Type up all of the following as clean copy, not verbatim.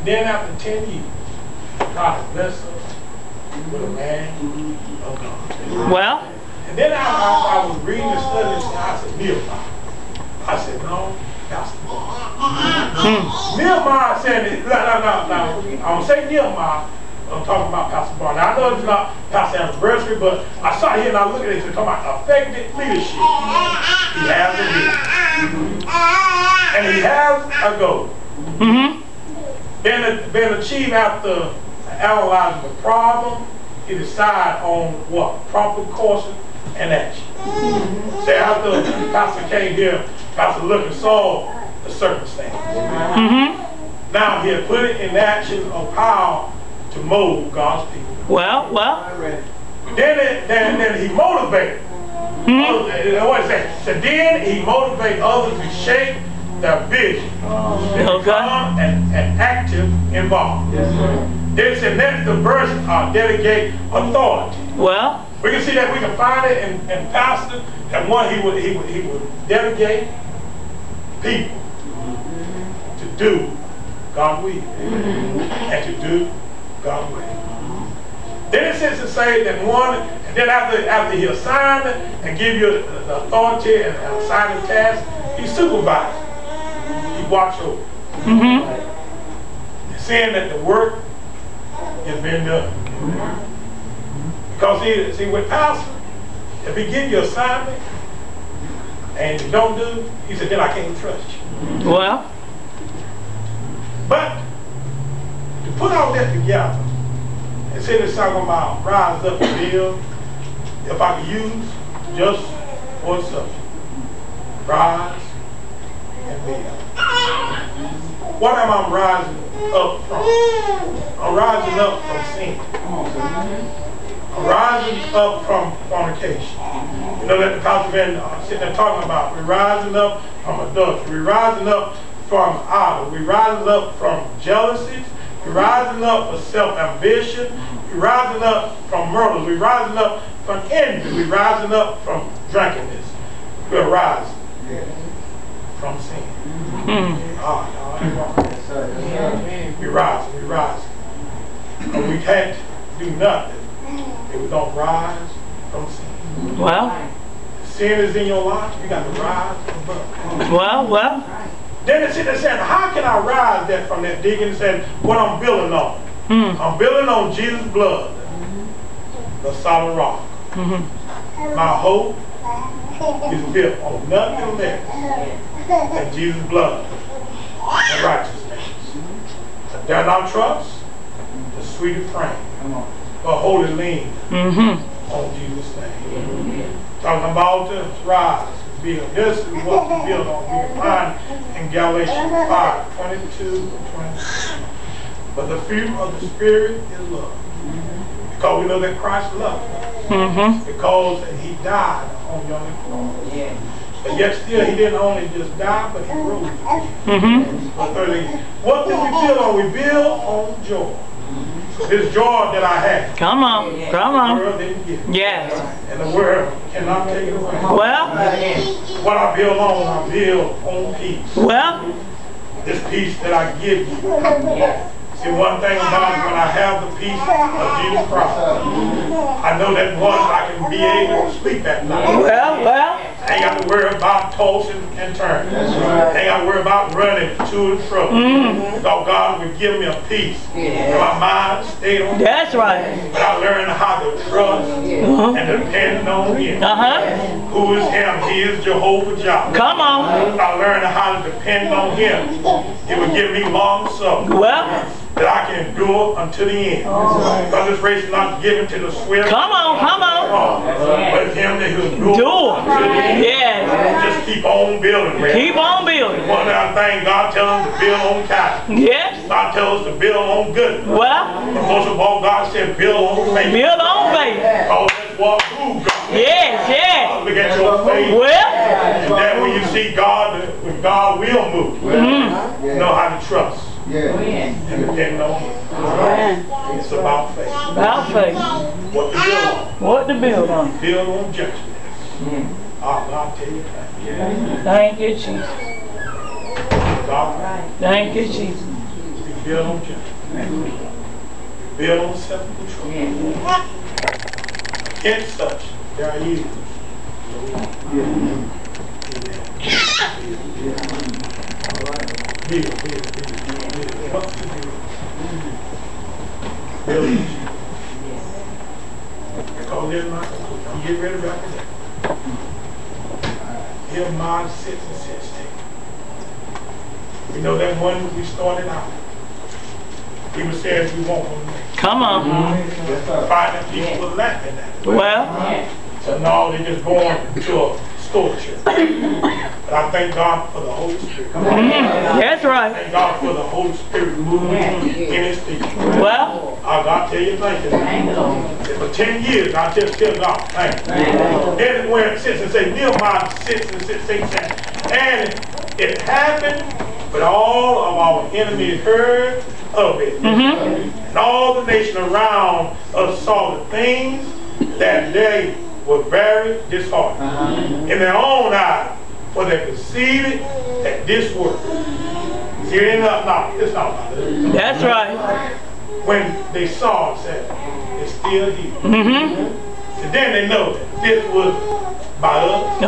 Then after 10 years, God blessed us with a man of God. Well. And then I was reading and studying, and I said, Nehemiah. I said, no, Pastor Barr. Nehemiah said, no. I'm going to say Nehemiah. I'm talking about Pastor Barr. Now, I know it's not Pastor anniversary, but I saw here and I looked at it, it's talking about effective leadership. He has a vision. And he has a goal. Been achieved after analyzing the problem, he decide on what? Proper courses and action. So after Pastor came here, Pastor looked and saw the circumstance. Now he had put it in action of how to mold God's people. Well. Then he motivated. What is that? So then he motivated others to shape their vision. Become and active involved. Then it said next the verse delegate authority. Well. We can see that we can find it in Pastor that one he would delegate people to do God's will and to do God's way. Then it says to say that one, and then after he assigned it and give you the authority and assign the task, he supervised. He watched over. Saying that the work is being done. Because see with Pastor, if he give you an assignment and you don't do, he said, then I can't trust you. Well. But to put all that together, and say this talking about rise up and build, if I could use just one subject, rise and build. What am I rising up from? I'm rising up from sin. I'm rising up from fornication. You know that the pastor been sitting there talking about. We're rising up from adultery. We're rising up from idol. We're rising up from jealousies. We're rising up for self-ambition. We're rising up from murders. We're rising up from envy. We're rising up from drunkenness. We're rising from sin. We're rising. But we can't do nothing if we don't rise from sin. Well. If sin is in your life, you got to rise above. Well. Then it's saying, how can I rise that from that digging and saying what I'm building on? I'm building on Jesus' blood, the solid rock. My hope is built on nothing less than Jesus' blood and righteousness. I dare not trust the sweeter frame, but wholly lean on Jesus' name. Talking about the rise. Build. This is what we build on. We can find in Galatians 5:22 and 23. But the fruit of the Spirit is love. Because we know that Christ loved us. Because he died on your cross. But yet still he didn't only just die, but he rose again. But thirdly, what do we build on? We build on joy. This joy that I have. Come on. The world didn't give it. Yes. And the world cannot take it away. Well. What I build on, I build on peace. Well. This peace that I give you. See, one thing about it, when I have the peace of Jesus Christ, I know that I can be able to sleep at night. Well. I ain't got to worry about tossing and turning. I ain't got to worry about running to and fro. Because God will give me a peace. My mind stayed on. That's right. But I learned how to trust and depend on Him. Who is Him? He is Jehovah Jireh. Come on. I learned how to depend on Him. He will give me long suffering. Well. That I can endure until the end. Because this race is not given to the swift. Come on. But it's Him that will endure until the end. Yeah. Just keep on building. Keep on building. One other thing, God tells us to build on character. Yes. God tells us to build on goodness. Well. But most of all, God said build on faith. Build on faith. Because that's what who God. Yes. Look at your faith. Well. And then when you see God, when God will move, you know how to trust. And depend on Him. It's about faith. About faith. What to build on. What to build on. Build on judgment. God tell you that. Thank you, Jesus. God. Thank you, Jesus. Be build on justice. We build on self-control. Against such, there are evils. Build. Because there's not, you get ready right there. Here, mine sits and sits there. We know that one we started out. People said we want one. Come on. Find that people were laughing at it. Well. So now they're just going to a store church. But I thank God for the Holy Spirit. That's right. Thank God for the Holy Spirit moving in His people. Well. I'll tell you thank you. For 10 years, I just tell God thank you. Then when it sits and say, Nehemiah sits and sits and it happened, but all of our enemies heard of it. And all the nation around us saw the things that they were very disheartened in their own eyes, for they perceived that this work. See, it's not about it. That's right. When they saw it, said, it's still here. So then they know that this was by us,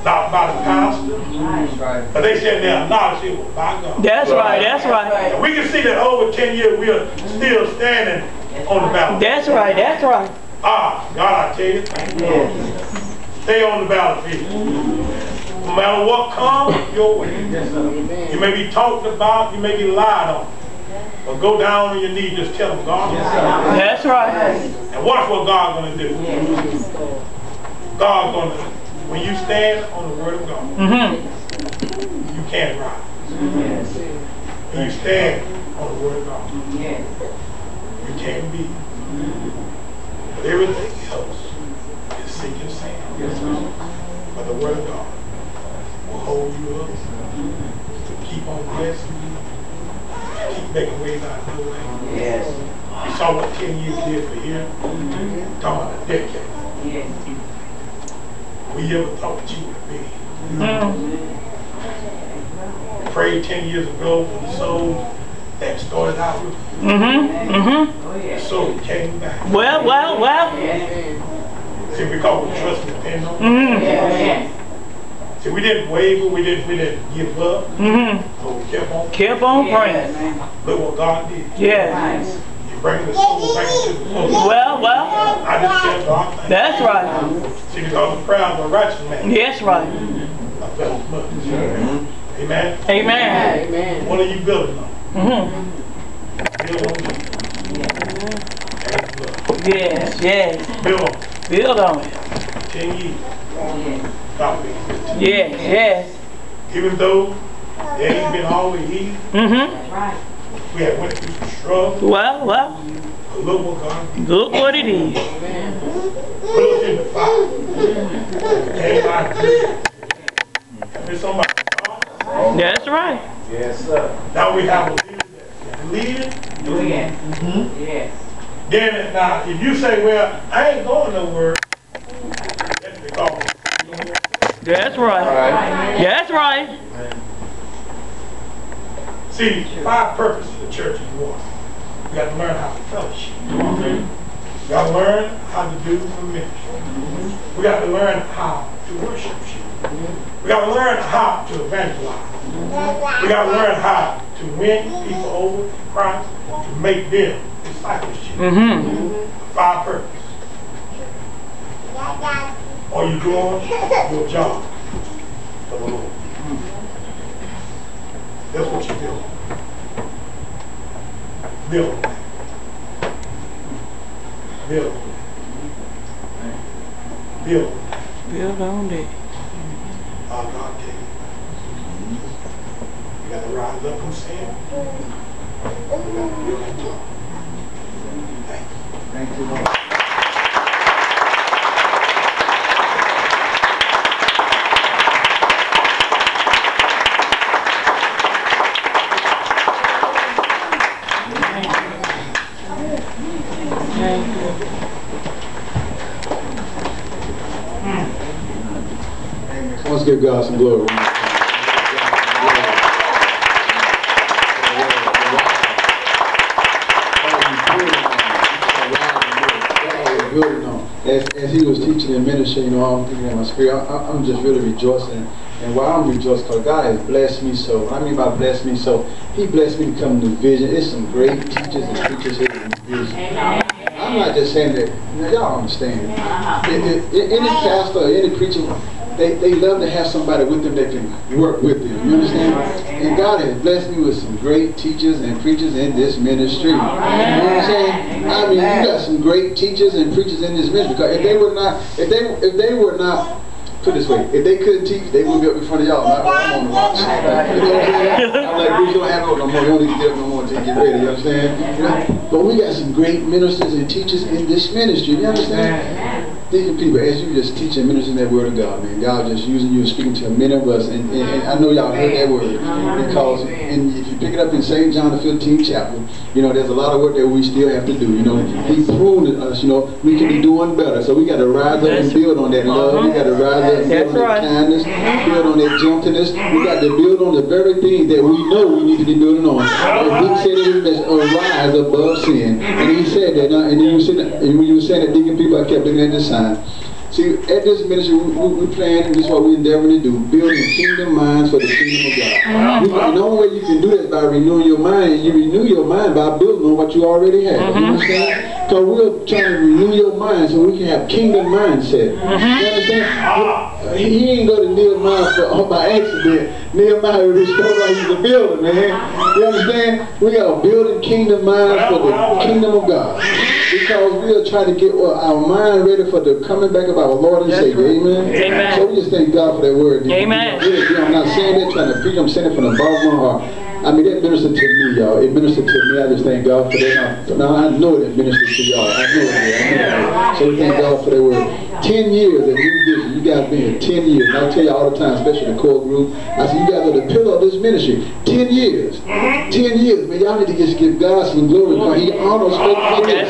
not by the pastor. But they said they acknowledged it was by God. That's right, that's right. And we can see that over 10 years we are still standing on the ballot. That's right, that's right. God, I tell you, thank you. Stay on the battlefield. No matter what comes your way. You may be talked about, you may be lied on. But go down on your knees, just tell them, God. That's right. And watch what God's going to do. God's going to, when you stand on the Word of God, you can't rise. When you stand on the Word of God, you can't be. But everything else is sinking sand. But the Word of God will hold you up to keep on blessing you. Keep making ways out of no way. Yes. You saw what 10 years did for here. Talking about a decade. Yes. We ever thought that you would be. We prayed 10 years ago for the souls that started out with you. The soul came back. Well. See, because we trust and depend on you. See, we didn't waver, we didn't give up. So we kept on praying. Look what God did. Yes. You bring the soul back into the fold. Well. I just tell God thank you. That's right. See, because the prayer of a righteous man. Yes, right. I felt much. Amen. Amen. What are you building on? Build on Jesus. Yes. Build on. Build on it. 10 years. God be good. Yes. Even though it ain't been always easy. We had went through some struggle. Well. But look what God did. Look what it is. Put us in the fire. Came out good. There's somebody. That's right. Yes, sir. Now we have a leader that's leading. Yes. Then now, if you say, well, I ain't going nowhere, that's because. That's right. That's right. See, 5 purposes of the church is one. We got to learn how to fellowship. We got to learn how to do the ministry. We got to learn how to worship you. We got to learn how to evangelize. We got to learn how to win people over to Christ, to make them discipleship. 5 purposes. Are you doing your job for the Lord? That's what you build. Build. Build. Build. Build on it. Our God tell you. You got to rise up from sin. You got to build on top. Thank you. Thank you, Lord. Let's give God some glory. as he was teaching in ministry, you know, I'm thinking in my spirit, I'm just really rejoicing. And why I'm rejoicing, because God has blessed me so. What I mean by blessed me so, He blessed me to come to Vision. There's some great teachers and preachers here in Vision. I'm not just saying that, you know, y'all understand. Any pastor or any preacher, they love to have somebody with them that can work with them. You understand? And God has blessed me with some great teachers and preachers in this ministry. You know what I'm saying? I mean, you got some great teachers and preachers in this ministry. Because if they were not, put it this way, if they couldn't teach, they wouldn't be up in front of y'all. I'm on the watch. You know what I'm saying? I'm like, Bruce, you don't have no more. You don't need to get up no more until you get ready. You understand? You know? But we got some great ministers and teachers in this ministry. You understand? Thinking people, as you just teach and ministering that word of God, man, God just using you and speaking to many of us, and I know y'all heard that word, because if you pick it up in St. John the 15th chapter, you know, there's a lot of work that we still have to do. You know, He proved us, you know, we can be doing better, so we got to rise up and build on that love. We got to rise up and build on that kindness, build on that gentleness. We got to build on the very things that we know we need to be building on. He said it is rise above sin, and He said that. And then when you were saying that, deacon people, I kept looking at this sign. See, at this ministry, we plan, and this is what we're endeavoring to do, building kingdom minds for the kingdom of God. The only way you can do that is by renewing your mind, and you renew your mind by building on what you already have. You understand? Because we're trying to renew your mind so we can have kingdom mindset. You understand? He ain't go to Nehemiah by accident. Nehemiah was restored like he's a builder, man. You understand? We got to build kingdom minds for the kingdom of God. Because we are trying to get our mind ready for the coming back of our Lord and Savior. Amen? Amen. So we just thank God for that word. Amen. I'm not saying that trying to preach. I'm saying it from the bottom of my heart. I mean, that ministered to me, y'all. It ministered to me. I just thank God for that. Now I know that ministered to y'all. I know it. So we thank God for that word. 10 years of New Vision. You guys been here 10 years. And I tell you all the time, especially the core group, I said, you guys are the pillar of this ministry. 10 years. 10 years. Man, y'all need to just give God some glory because He honors faithfulness.